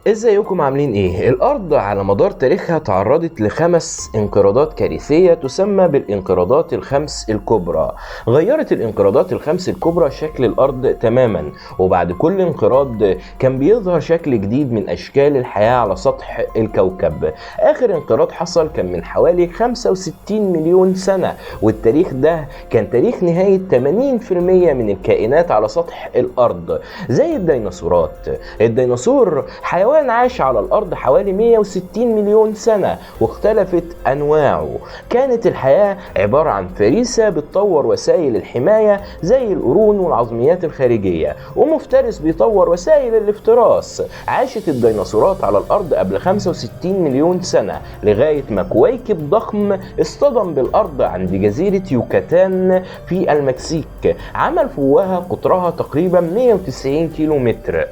ازيكم عاملين ايه؟ الارض على مدار تاريخها تعرضت لخمس انقراضات كارثية تسمى بالانقراضات الخمس الكبرى. غيرت الانقراضات الخمس الكبرى شكل الارض تماما، وبعد كل انقراض كان بيظهر شكل جديد من اشكال الحياة على سطح الكوكب. اخر انقراض حصل كان من حوالي 65 مليون سنة، والتاريخ ده كان تاريخ نهاية 80% من الكائنات على سطح الارض زي الديناصورات. الديناصور حيوان عاش على الأرض حوالي 160 مليون سنة واختلفت أنواعه. كانت الحياة عبارة عن فريسة بتطور وسائل الحماية زي القرون والعظميات الخارجية، ومفترس بيطور وسائل الافتراس. عاشت الديناصورات على الأرض قبل 65 مليون سنة لغاية ما كويكب ضخم اصطدم بالأرض عند جزيرة يوكاتان في المكسيك، عمل فوهة قطرها تقريبا 190 كيلومتر.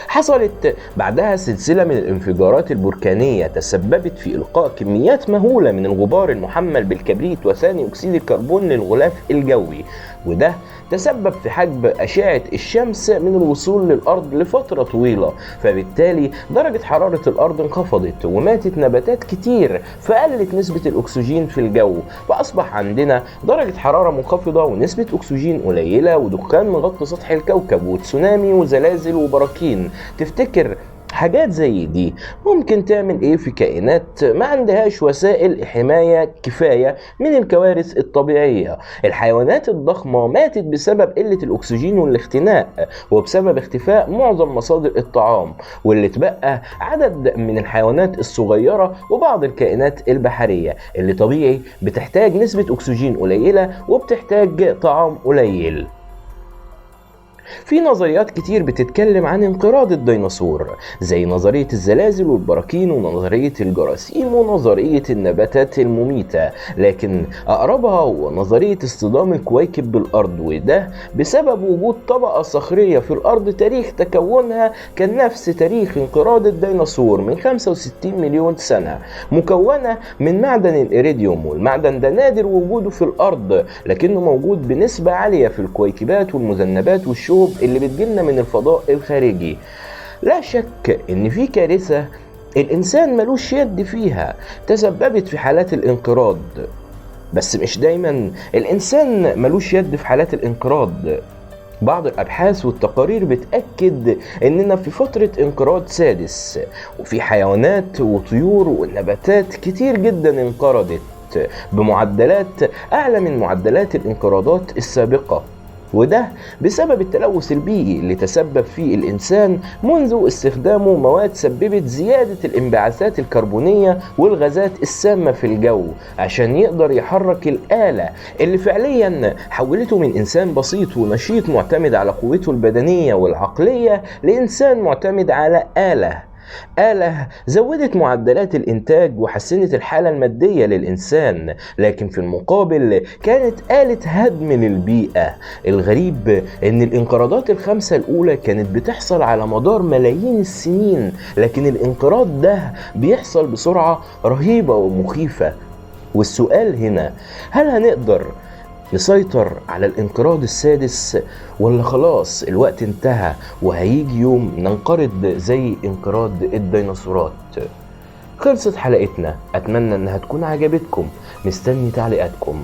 حصلت بعدها سلسلة من الانفجارات البركانية تسببت في إلقاء كميات مهولة من الغبار المحمل بالكبريت وثاني أكسيد الكربون للغلاف الجوي، وده تسبب في حجب أشعة الشمس من الوصول للأرض لفترة طويلة، فبالتالي درجة حرارة الأرض انخفضت وماتت نباتات كتير، فقلت نسبة الأكسجين في الجو، فأصبح عندنا درجة حرارة منخفضة ونسبة أكسجين قليلة ودخان مغطي سطح الكوكب وتسونامي وزلازل وبراكين. تفتكر حاجات زي دي ممكن تعمل ايه في كائنات ما عندهاش وسائل حماية كفاية من الكوارث الطبيعية؟ الحيوانات الضخمة ماتت بسبب قلة الاكسجين والاختناق، وبسبب اختفاء معظم مصادر الطعام، واللي اتبقى عدد من الحيوانات الصغيرة وبعض الكائنات البحرية اللي طبيعي بتحتاج نسبة اكسجين قليلة وبتحتاج طعام قليل. في نظريات كتير بتتكلم عن انقراض الديناصور زي نظرية الزلازل والبراكين ونظرية الجراثيم ونظرية النباتات المميتة، لكن أقربها هو نظرية اصطدام الكويكب بالأرض، وده بسبب وجود طبقة صخرية في الأرض تاريخ تكونها كان نفس تاريخ انقراض الديناصور من 65 مليون سنة، مكونة من معدن الإيريديوم، والمعدن ده نادر وجوده في الأرض لكنه موجود بنسبة عالية في الكويكبات والمذنبات والشهب اللي بتجيلنا من الفضاء الخارجي. لا شك ان في كارثة الانسان ملوش يد فيها تسببت في حالات الانقراض، بس مش دايما الانسان ملوش يد في حالات الانقراض. بعض الابحاث والتقارير بتأكد اننا في فترة انقراض سادس، وفي حيوانات وطيور ونباتات كتير جدا انقرضت بمعدلات اعلى من معدلات الانقراضات السابقة، وده بسبب التلوث البيئي اللي تسبب فيه الإنسان منذ استخدامه مواد سببت زيادة الانبعاثات الكربونية والغازات السامة في الجو عشان يقدر يحرك الآلة اللي فعليا حولته من إنسان بسيط ونشيط معتمد على قوته البدنية والعقلية لإنسان معتمد على آلة زودت معدلات الإنتاج وحسنت الحالة المادية للإنسان، لكن في المقابل كانت آلة هدم للبيئة. الغريب إن الانقراضات الخمسة الأولى كانت بتحصل على مدار ملايين السنين، لكن الانقراض ده بيحصل بسرعة رهيبة ومخيفة. والسؤال هنا، هل هنقدر نسيطر على الانقراض السادس، ولا خلاص الوقت انتهى وهيجي يوم ننقرض زي انقراض الديناصورات؟ خلصت حلقتنا، اتمنى انها تكون عجبتكم، مستني تعليقاتكم.